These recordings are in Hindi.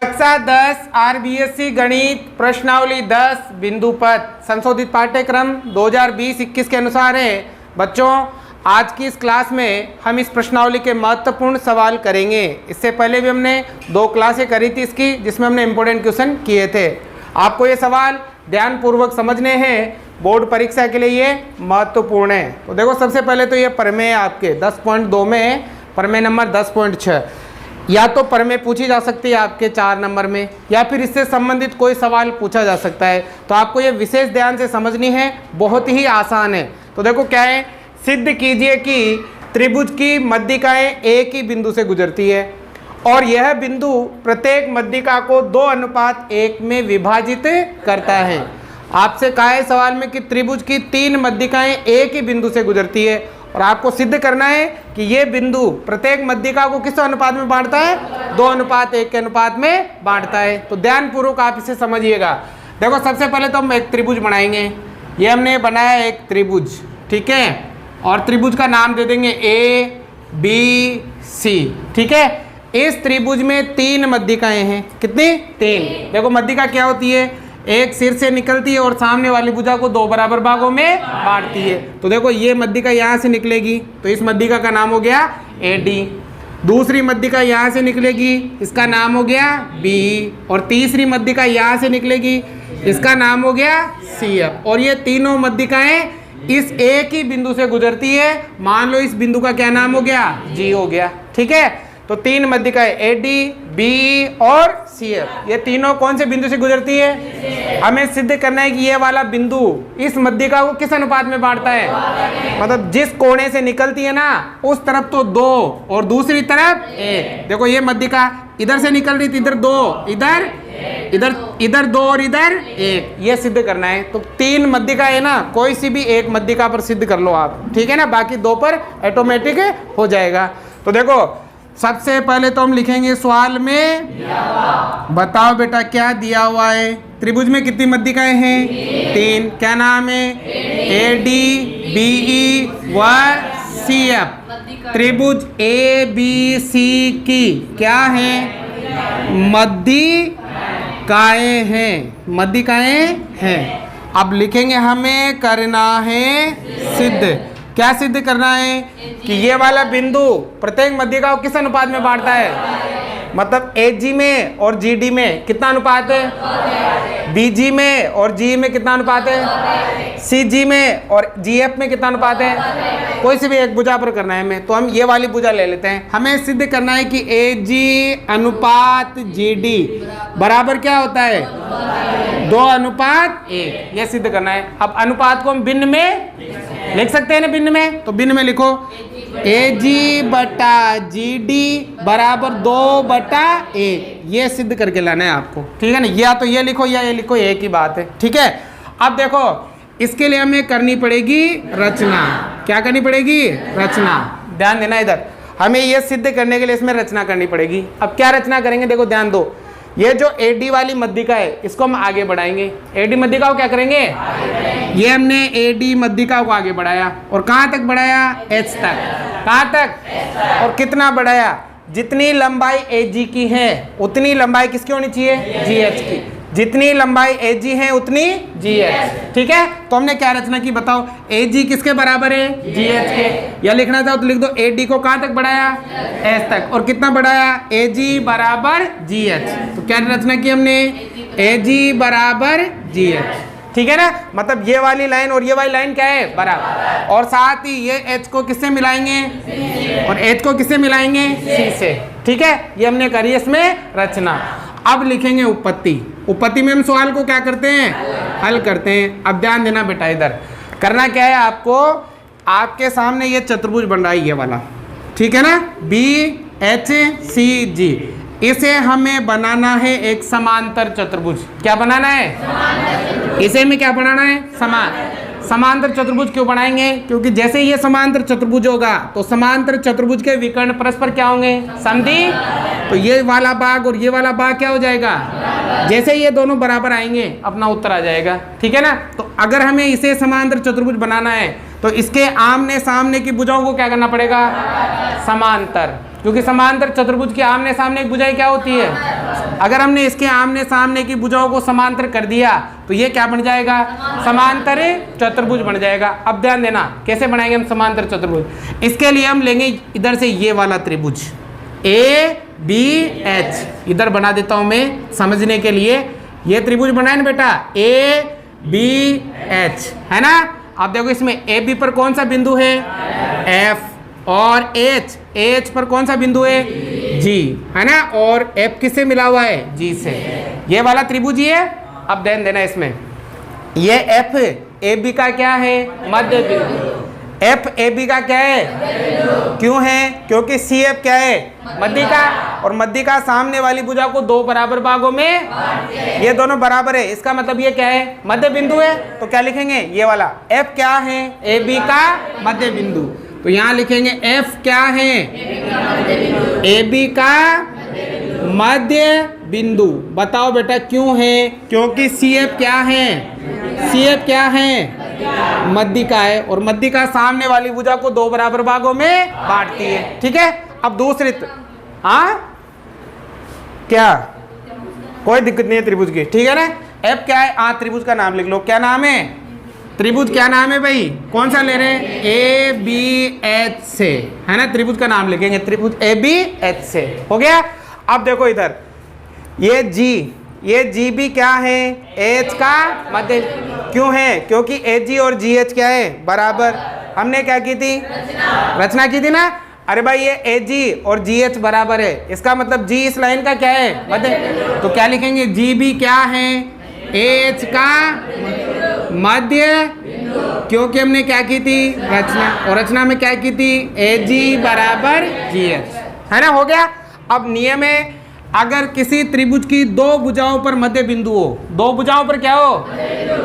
कक्षा 10 आरबीएससी गणित प्रश्नावली 10 बिंदु पद संशोधित पाठ्यक्रम 2020-21 के अनुसार है। बच्चों, आज की इस क्लास में हम इस प्रश्नावली के महत्वपूर्ण सवाल करेंगे। इससे पहले भी हमने 2 क्लासें करी थी इसकी, जिसमें हमने इंपॉर्टेंट क्वेश्चन किए थे। आपको ये सवाल ध्यानपूर्वक समझने हैं, बोर्ड परीक्षा के लिए ये महत्वपूर्ण है। तो देखो, सबसे पहले तो ये प्रमेय आपके 10.2 में है, प्रमेय नंबर 10.6। या तो प्रमेय पूछी जा सकती है आपके 4 नंबर में, या फिर इससे संबंधित कोई सवाल पूछा जा सकता है। तो आपको ये विशेष ध्यान से समझनी है, बहुत ही आसान है। तो देखो क्या है, सिद्ध कीजिए कि त्रिभुज की मध्यिकाएं एक ही बिंदु से गुजरती है और यह बिंदु प्रत्येक मध्यिका को 2:1 में विभाजित करता है। आपसे कहा है सवाल में कि त्रिभुज की 3 मध्यिकाएं एक ही बिंदु से गुजरती है और आपको सिद्ध करना है कि ये बिंदु प्रत्येक मध्यिका को किस अनुपात में बांटता है, 2:1 के अनुपात में बांटता है। तो ध्यानपूर्वक आप इसे समझिएगा। देखो, सबसे पहले तो हम एक त्रिभुज बनाएंगे। ये हमने बनाया एक त्रिभुज, ठीक है, और त्रिभुज का नाम दे देंगे ABC, ठीक है। इस त्रिभुज में 3 मध्यिकाएं हैं। कितनी? 3। देखो, मध्यिका क्या होती है, एक सिर से निकलती है और सामने वाली भुजा को 2 बराबर भागों में बांटती है। तो देखो, ये मध्यिका यहाँ से निकलेगी, तो इस मध्यिका का नाम हो गया AD। दूसरी मध्यिका यहाँ से निकलेगी, इसका नाम हो गया B। और तीसरी मध्यिका यहाँ से निकलेगी, इसका नाम हो गया CF। और ये तीनों मध्यिकाएं इस एक ही बिंदु से गुजरती है। मान लो इस बिंदु का क्या नाम हो गया, G हो गया, ठीक है। तो 3 मध्यिकाएं AD, B और CF, ये तीनों कौन से बिंदु से गुजरती है? हमें सिद्ध करना है कि ये वाला बिंदु इस मध्यिका को किस अनुपात में बांटता है। मतलब जिस कोने से निकलती है ना, उस तरफ तो 2 और दूसरी तरफ 1। देखो, ये मध्यिका इधर से निकल रही थी, इधर 2, इधर 2 और इधर 1, ये सिद्ध करना है। तो 3 मध्यिका है ना, कोई सी भी एक मध्यिका पर सिद्ध कर लो आप, ठीक है ना, बाकी 2 पर ऑटोमेटिक हो जाएगा। तो देखो, सबसे पहले तो हम लिखेंगे सवाल में, बताओ बेटा क्या दिया हुआ है। त्रिभुज में कितनी मध्यिकाएं हैं? 3। क्या नाम है? AD, BE व CF। त्रिभुज ABC की क्या है? मध्यिकाएं हैं, मध्यिकाएं हैं। अब लिखेंगे, हमें करना है सिद्ध। क्या सिद्ध करना है? कि ये वाला बिंदु प्रत्येक मध्यिका को किस अनुपात में बांटता है। मतलब AG में और GD में कितना अनुपात है, BG में और GE में कितना अनुपात है, CG में और GF में कितना अनुपात है। कोई से भी एक भुजा पर करना है हमें, तो हम ये वाली भुजा ले लेते हैं। हमें सिद्ध करना है कि AG अनुपात GD बराबर क्या होता है, 2:1। ये सिद्ध करना है। अब अनुपात को हम भिन्न में लिख सकते हैं ना, भिन्न में, तो भिन्न में लिखो AG बटा GD बराबर 2/1। ये सिद्ध करके लाना है आपको, ठीक है ना। या तो ये लिखो या ये लिखो, एक ही बात है, ठीक है। अब देखो, इसके लिए हमें करनी पड़ेगी रचना। क्या करनी पड़ेगी? रचना। ध्यान देना इधर, हमें ये सिद्ध करने के लिए इसमें रचना करनी पड़ेगी। अब क्या रचना करेंगे, देखो ध्यान दो। ये जो AD वाली मध्यिका है, इसको हम आगे बढ़ाएंगे। AD मध्यिका को क्या करेंगे? ये हमने AD मध्यिका को आगे बढ़ाया और कहाँ तक बढ़ाया? H तक। कहाँ तक? और कितना बढ़ाया? जितनी लंबाई AG की है उतनी लंबाई किसकी होनी चाहिए? GH की। जितनी लंबाई AG है उतनी GH, ठीक है। तो हमने क्या रचना की, बताओ। AG किसके बराबर है? GH के। या लिखना चाहो तो लिख दो, AD को कहाँ तक बढ़ाया? S तक। और कितना बढ़ाया? AG बराबर GH। तो क्या रचना की हमने? AG बराबर GH, ठीक है ना। मतलब ये वाली लाइन और ये वाली लाइन क्या है? बराबर। और साथ ही ये H को किससे मिलाएंगे? और H को किससे मिलाएंगे? C से, ठीक है। ये हमने करी इसमें रचना। अब लिखेंगे उपपत्ति। उपपत्ति में हम सवाल को क्या करते हैं? हल करते हैं। अब ध्यान देना बेटा, इधर करना क्या है आपको, आपके सामने ये चतुर्भुज बन रहा है, ये वाला, ठीक है ना, BHCG। इसे हमें बनाना है एक समांतर चतुर्भुज। क्या बनाना है? इसे में क्या बनाना है? समांतर चतुर्भुज क्यों बनाएंगे? क्योंकि जैसे ये समांतर चतुर्भुज होगा तो समांतर चतुर्भुज के विकर्ण परस्पर क्या होंगे? समद्वि। तो ये वाला भाग और ये वाला भाग क्या हो जाएगा? जैसे ये दोनों बराबर आएंगे, अपना उत्तर आ जाएगा, ठीक है ना। तो अगर हमें इसे समांतर चतुर्भुज बनाना है तो इसके आमने सामने की भुजाओं को क्या करना पड़ेगा? समांतर। क्योंकि समांतर चतुर्भुज की आमने सामने की भुजाएं क्या होती है? अगर हमने इसके आमने सामने की भुजाओं को समांतर कर दिया तो ये क्या बन जाएगा? समांतर चतुर्भुज बन जाएगा। अब ध्यान देना कैसे बनाएंगे हम समांतर चतुर्भुज। इसके लिए हम लेंगे इधर से ये वाला त्रिभुज ABH, इधर बना देता हूं मैं समझने के लिए। ये त्रिभुज बनाए ना बेटा, ABH है ना। अब देखो इसमें AB पर कौन सा बिंदु है? F, और H पर कौन सा बिंदु है? G है ना, और F किससे मिला हुआ है? G से। ये वाला त्रिभुज ही है। अब ध्यान देना इसमें, ये F AB का क्या है? मध्य बिंदु। F AB का क्या है? क्यों है? क्योंकि CF क्या है? मध्यिका, और मध्यिका सामने वाली भुजा को दो बराबर भागों में, ये दोनों बराबर है, इसका मतलब ये क्या है? मध्य बिंदु है। तो क्या लिखेंगे? ये वाला F क्या है? AB का मध्य बिंदु। तो यहाँ लिखेंगे F क्या है? AB का मध्य बिंदु। बताओ बेटा क्यों है? क्योंकि CF क्या है? CF क्या है? मध्यिका है, और मध्यिका सामने वाली भुजा को दो बराबर भागों में बांटती है। ठीक है। अब दूसरी क्या, कोई दिक्कत नहीं है त्रिभुज की, ठीक है ना। F क्या है? त्रिभुज का नाम लिख लो। क्या नाम है? त्रिभुज क्या नाम है भाई? कौन सा ले रहे हैं? ABH से, है ना। त्रिभुज का नाम लिखेंगे, त्रिभुज ABH से। हो गया। अब देखो इधर ये G भी क्या है? H का मध्य। क्यों है? क्योंकि AG और GH क्या है? बराबर। हमने क्या की थी? रचना की थी ना। अरे भाई ये AG और GH बराबर है, इसका मतलब G इस लाइन का क्या है? मध्य। तो क्या लिखेंगे? G भी क्या है? H का मध्य, क्योंकि हमने क्या की थी? रचना, और रचना में क्या की थी? AG बराबर GH, है ना। हो गया। अब नियम है, अगर किसी त्रिभुज की दो भुजाओं पर मध्य बिंदु हो, दो भुजाओं पर क्या हो,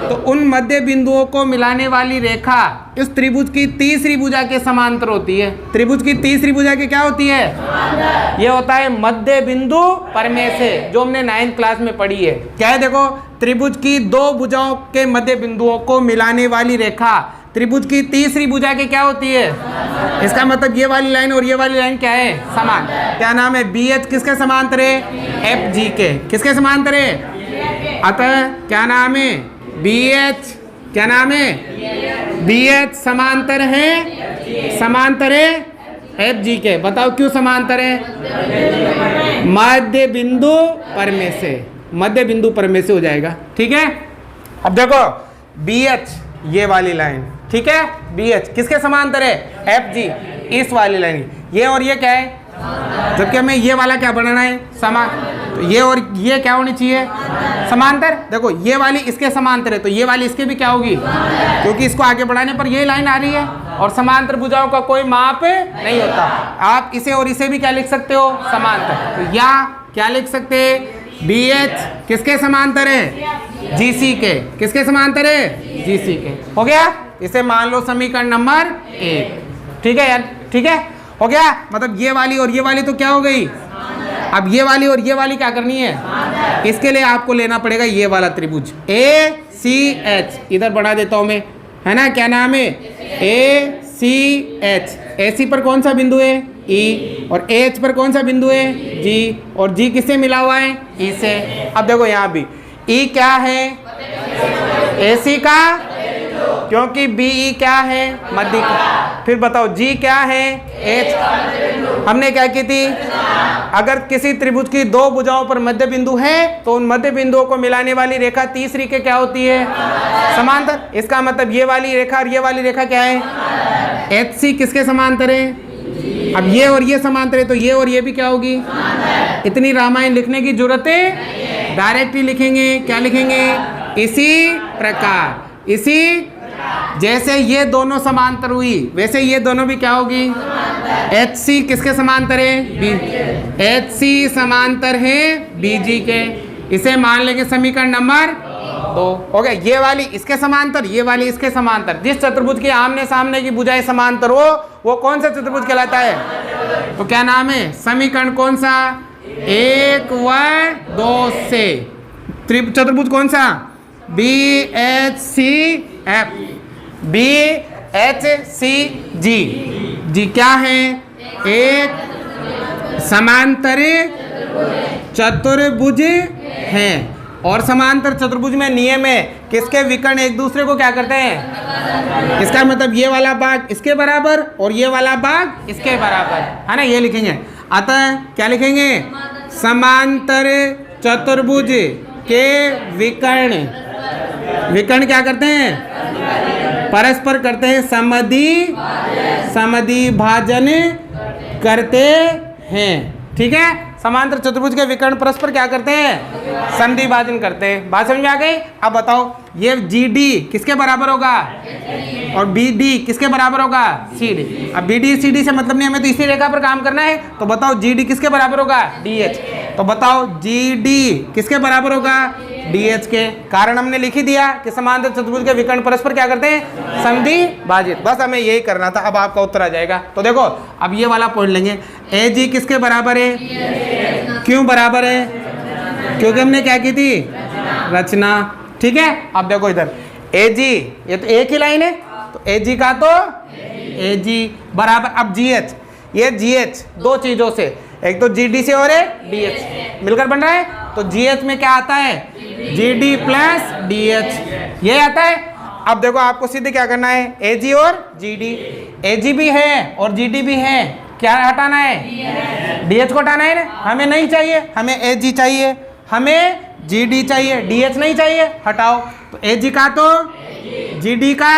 तो उन मध्य बिंदुओं को मिलाने वाली रेखा इस त्रिभुज की तीसरी भुजा के समांतर होती है। त्रिभुज की तीसरी भुजा की क्या होती है? यह होता है मध्य बिंदु परमेय से, जो हमने 9th क्लास में पढ़ी है। क्या है? देखो, त्रिभुज की दो भुजाओं के मध्य बिंदुओं को मिलाने वाली रेखा त्रिभुज की तीसरी भुजा की क्या होती है? इसका मतलब ये वाली लाइन और ये वाली लाइन क्या है? समान। क्या नाम है? BH किसके समांतर है? FG के। किसके समांतर है? अतः क्या नाम है? BH क्या नाम है? BH समांतर है, समांतर है FG के। बताओ क्यों समांतर है? मध्य बिंदु परमेय से, मध्य बिंदु परमेय से हो जाएगा। ठीक है। अब देखो BH ये वाली लाइन, ठीक है। BH किसके समांतर है? FG, इस वाली लाइन। ये और ये क्या है? जबकि हमें ये वाला क्या बनाना है? समान। तो ये और ये क्या होनी चाहिए? समांतर। देखो ये वाली इसके समांतर है, तो ये वाली इसके भी क्या होगी? क्योंकि इसको आगे बढ़ाने पर ये लाइन आ रही है, और समांतर भुजाओं का कोई माप नहीं होता। आप इसे और इसे भी क्या लिख सकते हो? समांतर। तो या क्या लिख सकते हैं? BH किसके समांतर है? GC के। किसके समांतर है? GC के। हो गया। इसे मान लो समीकरण नंबर 1। ठीक है यार, ठीक है। हो गया। मतलब ये वाली और ये वाली तो क्या हो गई? अब ये वाली और ये वाली क्या करनी है? इसके लिए आपको लेना पड़ेगा ये वाला त्रिभुज ACH। इधर बढ़ा देता हूं मैं, है ना। क्या नाम है? ACH। AC पर कौन सा बिंदु है? E, और H पर कौन सा बिंदु है? G, और G किससे मिला हुआ है? E से। अब देखो यहाँ भी E क्या है? AC का, क्योंकि BE क्या है? मध्य का। फिर बताओ G क्या है? H। हमने क्या की थी? अगर किसी त्रिभुज की दो भुजाओं पर मध्य बिंदु है, तो उन मध्य बिंदुओं को मिलाने वाली रेखा तीसरी के क्या होती है? समांतर। इसका मतलब ये वाली रेखा और ये वाली रेखा क्या है? HC किसके समांतर है? अब ये और ये समांतर है, तो ये और ये भी क्या होगी? इतनी रामायण लिखने की जरूरत है, डायरेक्ट ही लिखेंगे। क्या लिखेंगे? इसी प्रकार, इसी जैसे ये दोनों समांतर हुई, वैसे ये दोनों भी क्या होगी? HC किसके समांतर है? HC समांतर है BG के। इसे मान लेंगे समीकरण नंबर 2। हो गया। ये वाली इसके समांतर, ये वाली इसके समांतर। जिस चतुर्भुज के आमने सामने की भुजाएं समांतर हो, वो कौन सा चतुर्भुज कहलाता है? तो क्या नाम है? समीकरण कौन सा? 1 व 2 से चतुर्भुज कौन सा? BHCF। BHCG। G क्या है? 1 समांतर चतुर्भुज हैं। और समांतर चतुर्भुज में नियम है किसके विकर्ण एक दूसरे को क्या करते हैं, इसका मतलब ये वाला भाग इसके बराबर और ये वाला भाग इसके बराबर, है ना, ये लिखेंगे। अतः क्या लिखेंगे, समांतर चतुर्भुज के विकर्ण, विकर्ण क्या करते हैं, परस्पर करते हैं समधि भाजन करते हैं। ठीक है, समांतर चतुर्भुज के विकर्ण परस्पर क्या करते हैं, समधि भाजन करते हैं। बात समझ में आ गई। अब बताओ ये GD किसके बराबर होगा और BD किसके बराबर होगा, CD। अब BD CD से मतलब नहीं, हमें तो इसी रेखा पर काम करना है। तो बताओ GD किसके बराबर होगा, DH। तो बताओ GD किसके बराबर होगा, DH के। कारण हमने लिख ही दिया कि समांतर चतुर्भुज के विकर्ण परस्पर क्या करते हैं, समधि भाजित। बस हमें यही करना था। अब आपका उत्तर आ जाएगा। तो देखो अब ये वाला पॉइंट लेंगे, AG किसके बराबर है, क्यों बराबर है, क्योंकि हमने क्या की थी, रचना। ठीक है, अब देखो इधर AG, ये तो एक ही लाइन है, तो AG का तो AG बराबर, अब GH, ये GH दो चीजों से, एक तो GD से और एक DH मिलकर बन रहा है। तो GH में क्या आता है, GD प्लस DH, ये आता है। अब देखो आपको सीधे क्या करना है, AG और GD, AG भी है और GD भी है, क्या हटाना है, DH को हटाना है ना। हमें नहीं चाहिए, हमें AG चाहिए, हमें GD चाहिए, DH नहीं चाहिए, हटाओ। तो AG का तो GD का,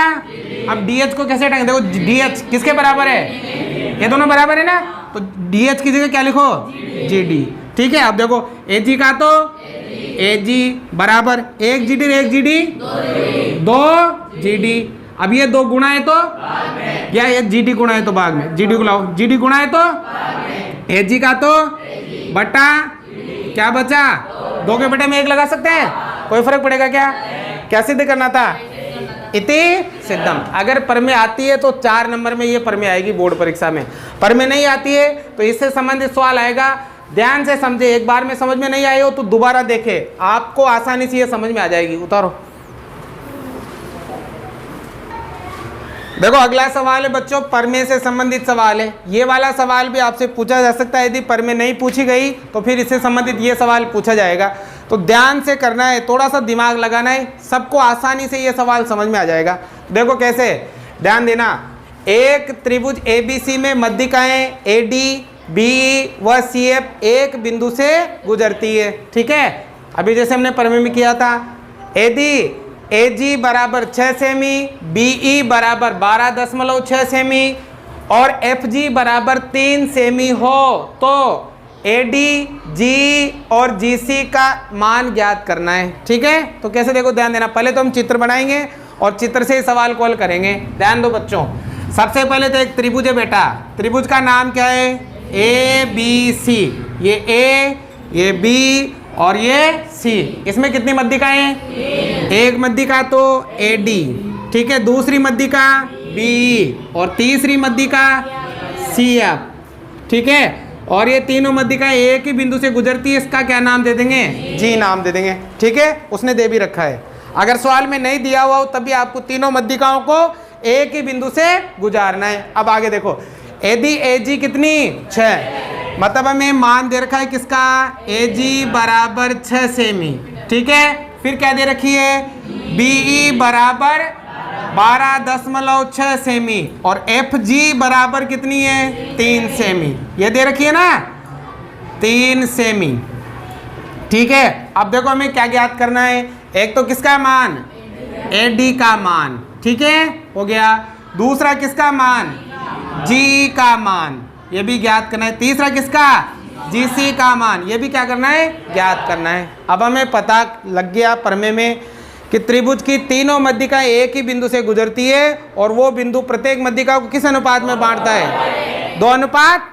अब DH को कैसे हटाएंगे, देखो DH किसके बराबर है, ये दोनों बराबर है ना, तो DH की जगह क्या लिखो, GD। ठीक है, अब देखो AG का तो AG बराबर एक GD एक GD दो GD। अब ये दो गुणा है तो या ये GD गुणा है तो भाग में, GD को लाओ, GD गुणा है तो AG का तो बटा क्या बचा, दो के बटे में एक लगा सकते हैं, कोई फर्क पड़ेगा क्या, क्या सिद्ध करना था, इति सिद्धम। अगर परमेय आती है तो 4 नंबर में ये परमेय आएगी बोर्ड परीक्षा में, परमेय नहीं आती है तो इससे संबंधित सवाल आएगा। ध्यान से समझे, एक बार में समझ में नहीं आई हो तो दोबारा देखे, आपको आसानी से ये समझ में आ जाएगी। उतारो, देखो अगला सवाल है बच्चों, परमेय से संबंधित सवाल है। ये वाला सवाल भी आपसे पूछा जा सकता है, यदि परमेय नहीं पूछी गई तो फिर इससे संबंधित ये सवाल पूछा जाएगा। तो ध्यान से करना है, थोड़ा सा दिमाग लगाना है, सबको आसानी से ये सवाल समझ में आ जाएगा। देखो कैसे, ध्यान देना। एक त्रिभुज ABC में मध्यिकाएं AD, BE व CF एक बिंदु से गुजरती है। ठीक है, अभी जैसे हमने परमेय में किया था, यदि AG बराबर 6 सेमी, BE बराबर 12.6 सेमी और FG बराबर 3 सेमी हो तो AD, GE और GC का मान ज्ञात करना है। ठीक है, तो कैसे, देखो ध्यान देना। पहले तो हम चित्र बनाएंगे और चित्र से ही सवाल को हल करेंगे। ध्यान दो बच्चों, सबसे पहले तो एक त्रिभुज है बेटा, त्रिभुज का नाम क्या है, ABC। ये A, ये B और ये C। इसमें कितनी मध्यिकाएं हैं, एक मध्यिका तो AD, ठीक है, दूसरी मध्यिका BE और तीसरी मध्यिका CF। ठीक है, और ये तीनों मध्यिकाएं एक ही बिंदु से गुजरती है, इसका क्या नाम दे देंगे, G नाम दे देंगे। ठीक है, उसने दे भी रखा है, अगर सवाल में नहीं दिया हुआ हो तब भी आपको तीनों मध्यिकाओं को एक ही बिंदु से गुजारना है। अब आगे देखो, यदि AG कितनी 6, मतलब हमें मान दे रखा है किसका, AG बराबर 6 सेमी। ठीक है, फिर क्या दे रखी है, BE बराबर 12.6 सेमी और FG बराबर कितनी है, 3 सेमी। ये दे रखी है ना, 3 सेमी। ठीक है, अब देखो हमें क्या ज्ञात करना है, एक तो किसका मान, AD का मान, ठीक है, हो गया। दूसरा किसका मान, GE का मान, ये भी ज्ञात करना है। तीसरा किसका, GC का मान, ये भी क्या करना है, ज्ञात करना है। अब हमें पता लग गया परमेय में कि त्रिभुज की तीनों मध्यिकाएं एक ही बिंदु से गुजरती है और वो बिंदु प्रत्येक मध्यिका को किस अनुपात में बांटता है, 2 अनुपात।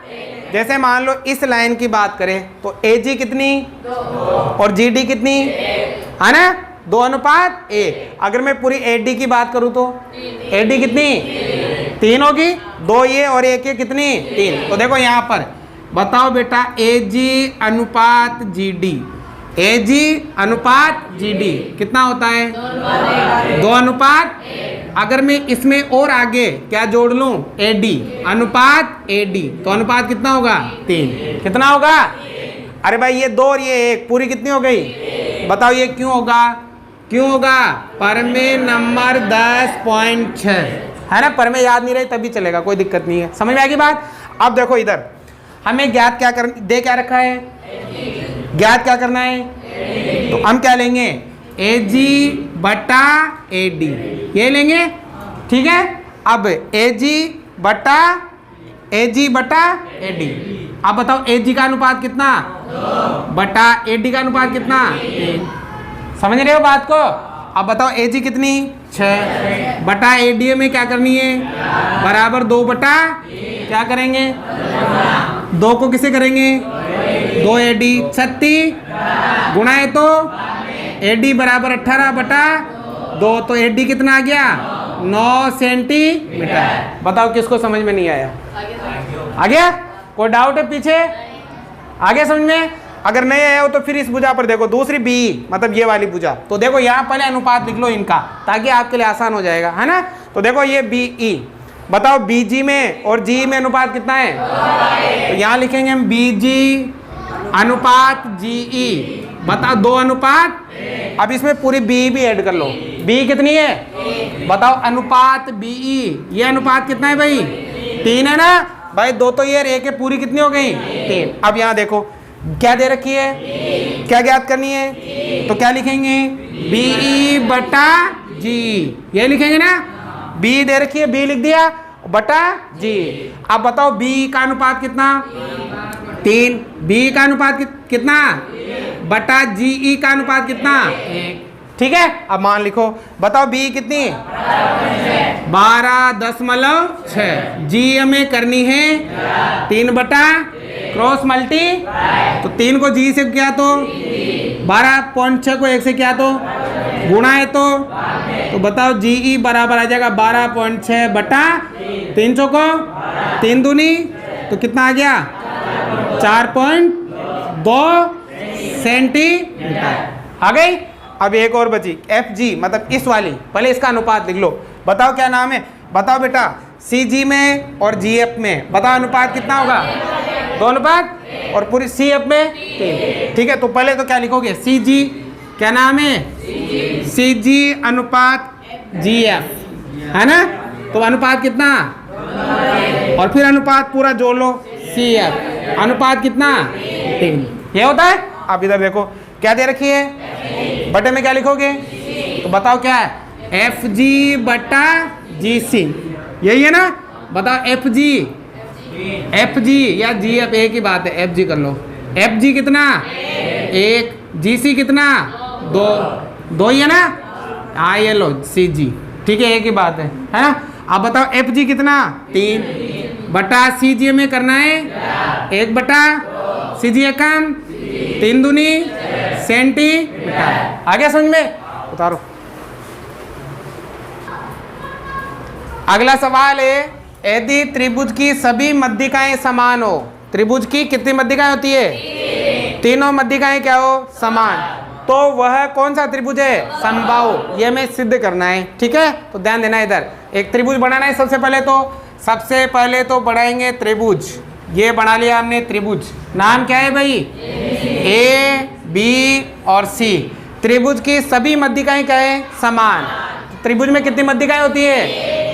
जैसे मान लो इस लाइन की बात करें तो AG कितनी और GD कितनी है ना, 2 अनुपात 1। अगर मैं पूरी AD की बात करूं तो AD कितनी, 3 होगी, 2 ये और 1 ये कितनी, 3। तो देखो यहाँ पर बताओ बेटा, AG अनुपात GD, AG अनुपात GD कितना होता है, 2 अनुपात। अगर मैं इसमें और आगे क्या जोड़ लूं, AD अनुपात AD, तो अनुपात कितना होगा 3। कितना होगा? अरे भाई ये 2 और ये 1 पूरी कितनी हो गई? बताओ ये क्यों होगा? क्यों होगा? प्रमेय नंबर 10.6 है ना। प्रमेय याद नहीं रही तभी चलेगा, कोई दिक्कत नहीं है। समझ में आएगी बात? अब देखो इधर हमें ज्ञात क्या कर दे क्या रखा है, ज्ञात क्या करना है, तो हम क्या लेंगे AG बटा AD ये लेंगे, ठीक है। अब AG बटा AD, अब बताओ AG का अनुपात कितना बटा AD का अनुपात कितना 3। समझ रहे हो बात को? अब बताओ AG कितनी 6 बटा AD में क्या करनी है बराबर 2 बटा क्या करेंगे 2 को किसे करेंगे 2 AD 36 गुणाए तो AD बराबर 18 बटा 2, तो AD कितना आ गया 9 सेंटीमीटर। बताओ किसको समझ में नहीं आया? आ गया? कोई डाउट है पीछे? आ गया समझ में? अगर नहीं आया हो तो फिर इस भुजा पर देखो, दूसरी BE मतलब ये वाली भुजा, तो देखो यहाँ पहले अनुपात लिख लो इनका ताकि आपके लिए आसान हो जाएगा, है ना। तो देखो ये BE, बताओ BG में और GE में अनुपात कितना है, तो यहाँ लिखेंगे हम BG अनुपात GE, बताओ 2 अनुपात। अब इसमें पूरी BE भी ऐड कर लो, BE कितनी है बताओ अनुपात BE, ये अनुपात कितना है भाई 3 है ना भाई, 2 तो ये 1 है, पूरी कितनी हो गई 3। अब यहाँ देखो क्या दे रखी है, क्या ज्ञात करनी है, तो क्या लिखेंगे BE बटा GE, ये लिखेंगे ना। BE दे रखी है, B लिख दिया बटा GE। अब बताओ BE का अनुपात कितना 3, BE का अनुपात कितना बटा GE का अनुपात कितना 1, ठीक है। अब मान लिखो, बताओ BE कितनी 12.6, GE हमें करनी है 3 बटा क्रॉस मल्टी, तो 3 को GE से किया तो 12.6 को 1 से किया तो गुणा है तो बताओ GE बराबर आ जाएगा 12.6 बटा 300 को 3 दूनी तो कितना आ गया 4.2 सेंटीमीटर आ गई। अब एक और बची FG मतलब इस वाली, पहले इसका अनुपात लिख लो। बताओ क्या नाम है, बताओ बेटा CG में और GF में बताओ अनुपात कितना होगा 2 अनुपात और पूरी CF में 3, ठीक है। तो पहले तो क्या लिखोगे CG, क्या नाम है CG अनुपात GF है ना, तो अनुपात कितना और फिर अनुपात पूरा जोड़ लो CF अनुपात कितना 3, ये होता है। अब इधर देखो क्या दे रखी है, बटे में क्या लिखोगे, तो बताओ क्या है FG बटा GC, यही है ना। बताओ FG या GF एक ही बात है, FG कर लो। FG कितना 1, GC कितना 2 ही है ना, हाँ ये लो CG, ठीक है एक ही बात है ना। अब बताओ FG कितना 3 बटा CG में करना है 1 बटा CG एकम 3 दूनी सेंटीमीटर। आ गया समझ में? उतारो। अगला सवाल है, यदि त्रिभुज की सभी मध्यिकाएं समान हो, त्रिभुज की कितनी मध्यिकाएं होती है, तीनों मध्यिकाएं क्या हो समान, तो वह कौन सा त्रिभुज है समबाहु, ये हमें सिद्ध करना है, ठीक है। तो ध्यान देना, इधर एक त्रिभुज बनाना है। सबसे पहले तो बढ़ाएंगे त्रिभुज, ये बना लिया हमने त्रिभुज, नाम क्या है भाई A B और C। त्रिभुज की सभी मध्यिकाएं क्या है समान, त्रिभुज में कितनी मध्यिकाएं होती है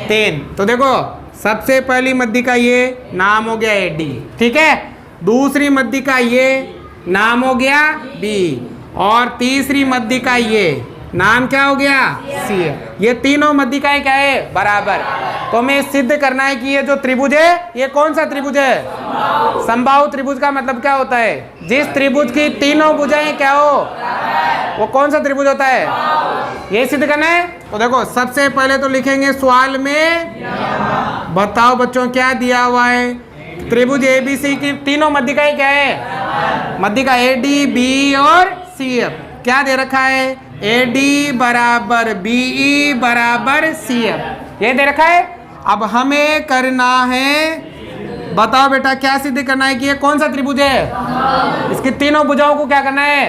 3। तो देखो सबसे पहली मध्यिका ये नाम हो गया AD, ठीक है। दूसरी मध्यिका ये नाम हो गया B और तीसरी मध्यिका ये नाम क्या हो गया C। ये तीनों मध्यिकाएं क्या है बराबर। तो हमें सिद्ध करना है कि ये जो त्रिभुज है ये कौन सा त्रिभुज है समबाहु त्रिभुज। का मतलब क्या होता है, जिस त्रिभुज की तीनों भुजाएं क्या हो वो कौन सा त्रिभुज होता है, ये सिद्ध करना है। तो देखो सबसे पहले तो लिखेंगे सवाल में, बताओ बच्चों क्या दिया हुआ है, त्रिभुज ABC की तीनों मध्यिकाएं क्या है, मध्यिका AD B और CF क्या दे रखा है, AD बराबर BE बराबर CF, ये दे रखा है। अब हमें करना है बताओ बेटा क्या सिद्ध करना है कि ये कौन सा त्रिभुज है? इसकी तीनों भुजाओं को क्या करना है?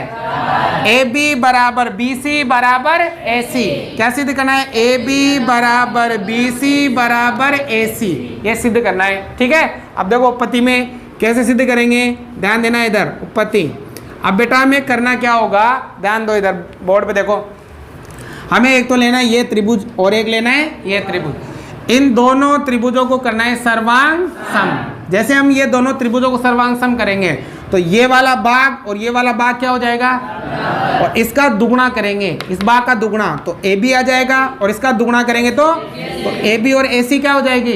ए बी बराबर बी सी बराबर ए सी। क्या सिद्ध करना है? ए बी बराबर बी सी बराबर ए सी, ये सिद्ध करना है। ठीक है, अब देखो उपपत्ति में कैसे सिद्ध करेंगे, ध्यान देना इधर उपपत्ति। अब बेटा हमें करना क्या होगा, ध्यान दो इधर बोर्ड पे देखो। हमें एक तो लेना है ये त्रिभुज और एक लेना है ये त्रिभुज। इन दोनों त्रिभुजों को करना है सर्वांग सम। जैसे हम ये दोनों त्रिभुजों को सर्वांग सम करेंगे तो ये वाला भाग और ये वाला भाग क्या हो जाएगा, और इसका दुगुना करेंगे, इस भाग का दुगुना तो ए बी आ जाएगा, और इसका दुगुना करेंगे तो ए बी और ए सी क्या हो जाएगी,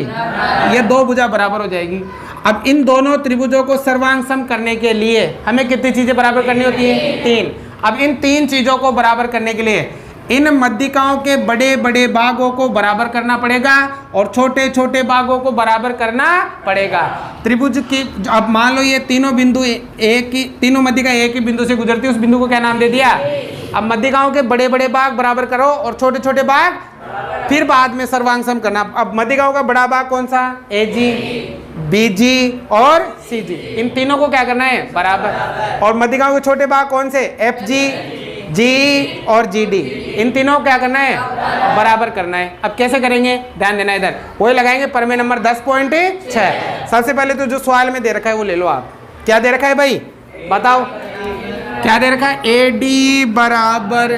ये दो भुजा बराबर हो जाएगी। अब इन दोनों त्रिभुजों को सर्वांग सम करने के लिए हमें कितनी चीजें बराबर करनी होती है? 3। अब इन 3 चीजों को बराबर करने के लिए इन मध्यिकाओं के बड़े बड़े भागों को बराबर करना पड़ेगा और छोटे छोटे भागों को बराबर करना पड़ेगा। त्रिभुज की अब मान लो ये तीनों बिंदु एक ही, तीनों मध्यिका एक ही बिंदु से गुजरती है, उस बिंदु को क्या नाम दे दिया? अब मध्यिकाओं के बड़े बड़े भाग बराबर करो और छोटे छोटे भाग फिर बाद में सर्वांग सम करना। अब मध्यिकाओं का बड़ा भाग कौन सा? ए जी, बी जी और सी जी, इन तीनों को क्या करना है? बराबर। और मध्यिकाओं के छोटे भाग कौन से? एफ जी, जी और जी डी, इन तीनों को क्या करना है? बराबर करना है। अब कैसे करेंगे, ध्यान देना इधर, वही लगाएंगे प्रमेय नंबर 10.6। सबसे पहले तो जो सवाल में दे रखा है वो ले लो आप। क्या दे रखा है भाई, बताओ क्या दे रखा है? ए डी बराबर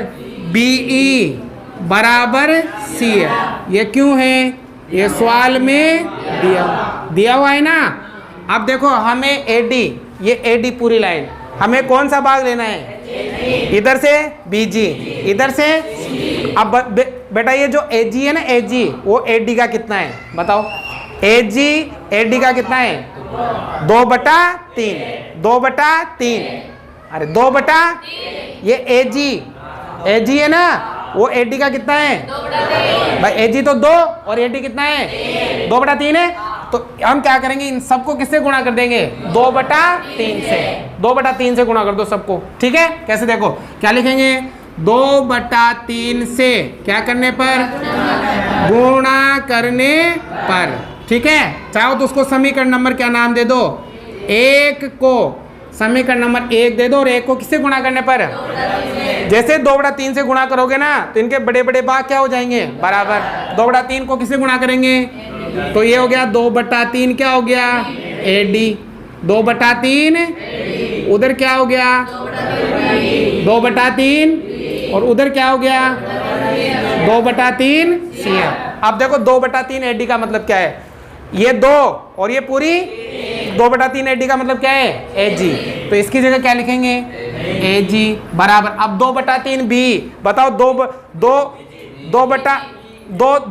बी ई बराबर सी है। ये क्यों है? ये सवाल में दिया हुआ है ना। अब देखो हमें ए डी, ये ए डी पूरी लाइन, हमें कौन सा भाग लेना है? इधर से बीजी, इधर से। अब बेटा ये जो ए जी है ना, ए जी वो ए डी का कितना है बताओ? ए जी ए डी का कितना है? 2/3, 2/3। अरे 2/, ये ए जी है ना, वो ए डी का कितना है भाई? ए जी तो 2 और ए डी कितना है? 2/3 है। तो हम क्या करेंगे, इन सबको किससे गुणा कर देंगे? 2/3 से। 2/3 से गुणा कर दो सबको। ठीक है, कैसे देखो, क्या लिखेंगे? 2/3 से क्या करने पर? गुणा करने पर। ठीक है, चाहो तो उसको समीकरण नंबर क्या नाम दे दो? 1 को समीकरण नंबर 1 दे दो और 1 को किससे गुणा करने पर? जैसे 2/3 से गुणा करोगे ना तो इनके बड़े बड़े भाग क्या हो जाएंगे? बराबर। 2/3 को किससे गुणा करेंगे? तो ये हो गया 2/3, क्या हो गया? A D. 2/3 उधर क्या हो गया? 2/3 और उधर क्या हो गया? 2/3 सी है। अब देखो 2/3 ए डी का मतलब क्या है? ये 2 और ये पूरी 2/3 ए डी का मतलब क्या है? ए जी। तो इसकी जगह क्या लिखेंगे? ए जी बराबर। अब 2/3 बी, बताओ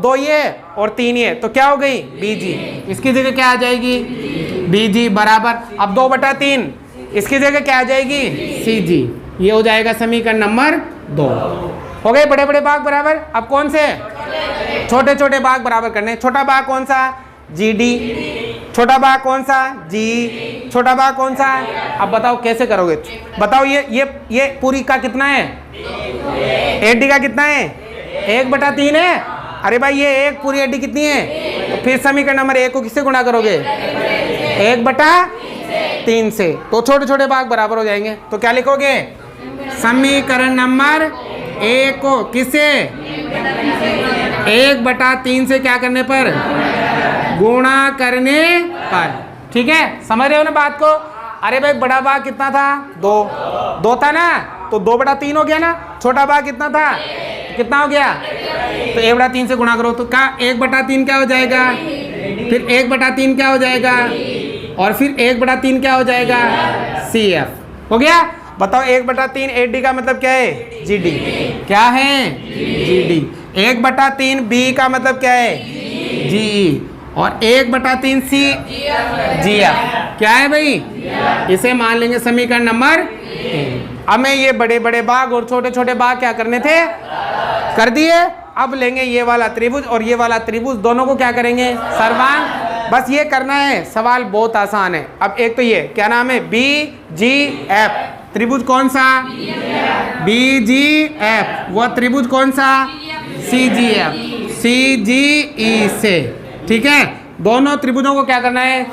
2 ये और 3 ये, तो क्या हो गई? बी जी। इसकी जगह क्या आ जाएगी? बी जी बराबर। अब 2/3 इसकी जगह क्या आ जाएगी? सी जी। ये हो जाएगा समीकरण नंबर 2। हो गए बड़े बड़े भाग बराबर। अब कौन से? छोटे छोटे भाग बराबर करने। छोटा भाग कौन सा? G D. छोटा भाग कौन सा? जी। छोटा भाग कौन सा? अब बताओ कैसे करोगे? बताओ ये पूरी का कितना है? ए डी का कितना है? 1/3 है। अरे भाई ये एक पूरी ए डी कितनी है? तो फिर समीकरण नंबर 1 को किससे गुणा करोगे? 1/3 से। तो छोटे छोटे भाग बराबर हो जाएंगे। तो क्या लिखोगे? समीकरण नंबर 1 को किससे? 1/3 से क्या करने पर? गुणा करने पर। ठीक है, समझ रहे हो ना बात को? अरे भाई बड़ा भाग कितना था? 2 था ना, तो 2/3 हो गया ना। छोटा भाग कितना था? कितना हो गया? तो 1/3 से गुणा करो तो क्या 1/3 क्या हो जाएगा? फिर 1/3 क्या हो जाएगा? और फिर 1/3 क्या हो जाएगा? C F. हो गया। बताओ 1/3 ए डी का मतलब क्या है? G D. क्या है? G D. 1/3 बी का मतलब क्या है? जी ई। और 1/3 सी जी एफ। क्या है भाई? इसे मान लेंगे समीकरण नंबर 3। हमें ये बड़े बड़े भाग और छोटे छोटे भाग क्या करने थे? कर दिए। अब लेंगे ये वाला त्रिभुज और ये वाला त्रिभुज, दोनों को क्या करेंगे? सर्वांग। बस ये करना है, सवाल बहुत आसान है। अब एक तो ये क्या नाम है? बी जी एफ। त्रिभुज कौन सा? बी जी एफ। वह त्रिभुज कौन सा? सी जी एफ। सी जी ई से। ठीक है, दोनों त्रिभुजों को क्या करना है,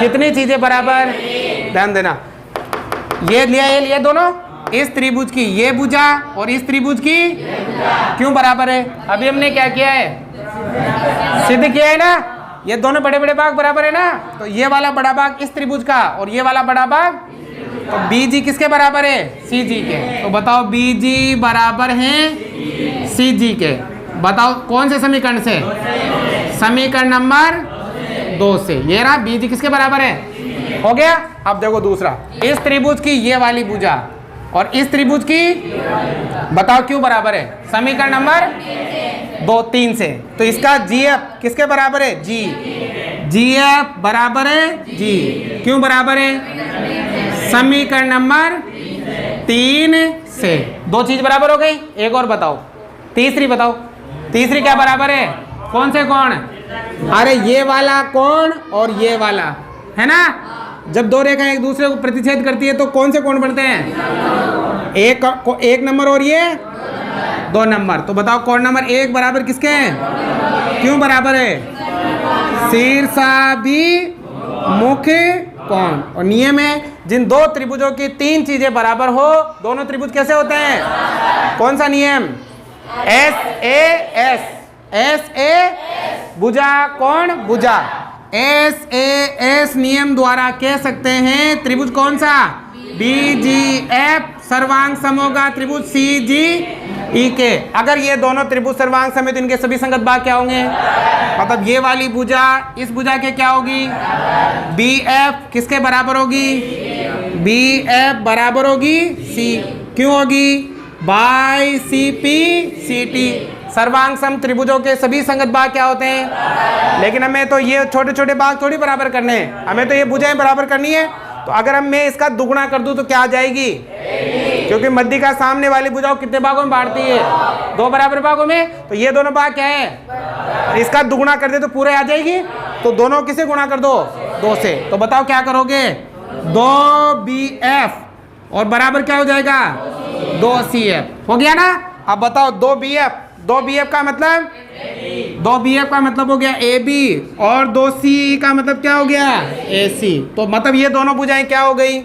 कितनी चीजें बराबर, ध्यान देना, ये लिया दोनों, इस त्रिभुज की ये भुजा और इस त्रिभुज की क्यों बराबर है। अभी हमने क्या किया है, सिद्ध किया है ना, ये दोनों बड़े बड़े भाग बराबर है ना, तो ये वाला बड़ा भाग इस त्रिभुज का और ये वाला बड़ा भाग, तो BG किसके बराबर है, CG के। तो बताओ BG बराबर है CG के। बताओ कौन से समीकरण से, समीकरण नंबर 2 से। ये रहा BG किसके बराबर है, हो गया। अब देखो दूसरा, इस त्रिभुज की ये वाली भुजा और इस त्रिभुज की, बताओ क्यों बराबर है, समीकरण नंबर 2-3 से। तो इसका GF किसके बराबर है, GF बराबर है G, क्यों बराबर है, समीकरण नंबर 3 से। 2 चीज बराबर हो गई। एक और बताओ, तीसरी बताओ, तीसरी क्या बराबर है, कौन से कोण, अरे ये वाला कोण और ये वाला, है ना। जब दो रेखाएं एक दूसरे को प्रतिच्छेद करती है तो कौन से कोण बनते हैं, एक नंबर और ये 2 नंबर। तो बताओ कोण नंबर 1 बराबर किसके हैं, क्यों बराबर है, शीर्षाभि मुख्य कोण। और नियम है, जिन 2 त्रिभुजों की 3 चीजें बराबर हो, दोनों त्रिभुज कैसे होते हैं, कौन सा नियम, SAS भुजा कोण भुजा, SAS नियम द्वारा कह सकते हैं त्रिभुज कौन सा, BGF सर्वांग सम होगा त्रिभुज CGE के। अगर ये दोनों त्रिभुज सर्वांग सम है तो इनके सभी संगत भाग क्या होंगे, मतलब ये वाली भुजा इस भुजा के क्या होगी, BF किसके बराबर होगी, BF बराबर होगी C, क्यों होगी, बाय CP/CT। सर्वांग सम त्रिभुजों के सभी संगत भाग क्या होते हैं, लेकिन हमें तो ये छोटे छोटे भाग थोड़ी बराबर करने हैं, हमें तो ये भुजाएं बराबर करनी है। तो अगर हम मैं इसका दुगुना कर दूं तो क्या आ जाएगी, क्योंकि मध्य का सामने वाली भुजाओं कितने भागों में बांटती है, 2 बराबर भागों में। तो ये दोनों भाग क्या है, इसका दुगुना कर दे तो पूरे आ जाएगी। तो दोनों किसे गुणा कर दो, 2 से। तो बताओ क्या करोगे, 2BF और बराबर क्या हो जाएगा, 2CF हो गया ना। अब बताओ 2BF का मतलब, 2BF का मतलब हो गया AB और 2C का मतलब क्या हो गया, AC। तो मतलब ये दोनों भुजाएं क्या हो गई,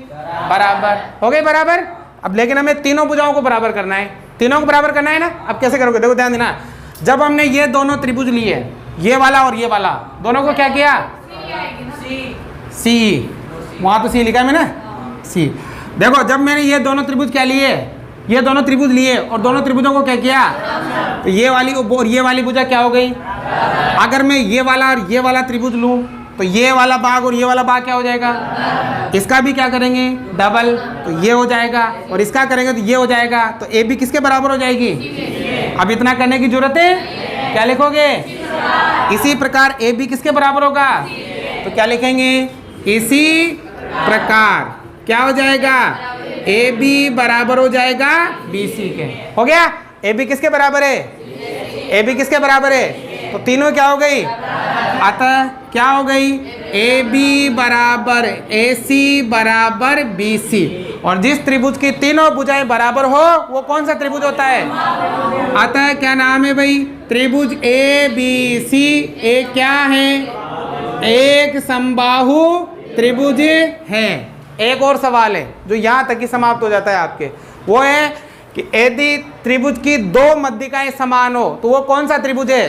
बराबर हो गई, बराबर। अब लेकिन हमें तीनों भुजाओं को बराबर करना है, तीनों को बराबर करना है ना। अब कैसे करोगे, देखो ध्यान देना, जब हमने ये दोनों त्रिभुज लिए, ये वाला और ये वाला, दोनों को क्या किया, C, वहां तो C लिखा है मैंने, C। देखो जब मैंने ये दोनों त्रिभुज क्या लिए, ये दोनों त्रिभुज लिए और दोनों त्रिभुजों को क्या किया, तो ये वाली और ये वाली भुजा क्या हो गई। अगर मैं ये वाला और ये वाला त्रिभुज लूं तो ये वाला भाग और ये वाला भाग क्या हो जाएगा, इसका भी क्या करेंगे, डबल, तो ये हो जाएगा, और इसका करेंगे तो ये हो जाएगा। तो AB किसके बराबर हो जाएगी, अब इतना करने की जरूरत है, क्या लिखोगे, इसी प्रकार AB किसके बराबर होगा, तो क्या लिखेंगे, इसी प्रकार क्या हो जाएगा, AB बराबर हो जाएगा BC के। हो गया, AB किसके बराबर है, AB किसके बराबर है, तो तीनों क्या हो गई, अतः क्या हो गई, AB बराबर AC बराबर BC। और जिस त्रिभुज की तीनों भुजाएं बराबर हो वो कौन सा त्रिभुज होता है, अतः क्या नाम है भाई, त्रिभुज ABC। एक क्या है, एक समबाहु त्रिभुज है। एक और सवाल है जो यहाँ तक ही समाप्त हो जाता है आपके, वो है कि यदि त्रिभुज की 2 मध्यिकाएं समान हो तो वो कौन सा त्रिभुज है,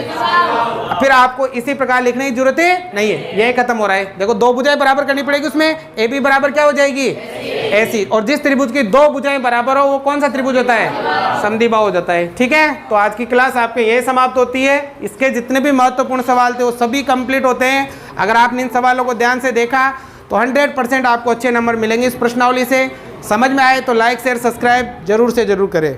फिर आपको इसी प्रकार लिखने की जरूरत नहीं है, यह खत्म हो रहा है। देखो 2 भुजाएं बराबर करनी पड़ेगी, उसमें AB बराबर क्या हो जाएगी, AC। और जिस त्रिभुज की 2 भुजाएं बराबर हो वो कौन सा त्रिभुज होता है, समद्विबाहु हो जाता है। ठीक है, तो आज की क्लास आपके यही समाप्त होती है। इसके जितने भी महत्वपूर्ण सवाल थे वो सभी कंप्लीट होते हैं। अगर आपने इन सवालों को ध्यान से देखा तो 100% आपको अच्छे नंबर मिलेंगे इस प्रश्नावली से। समझ में आए तो लाइक शेयर सब्सक्राइब जरूर से जरूर करें।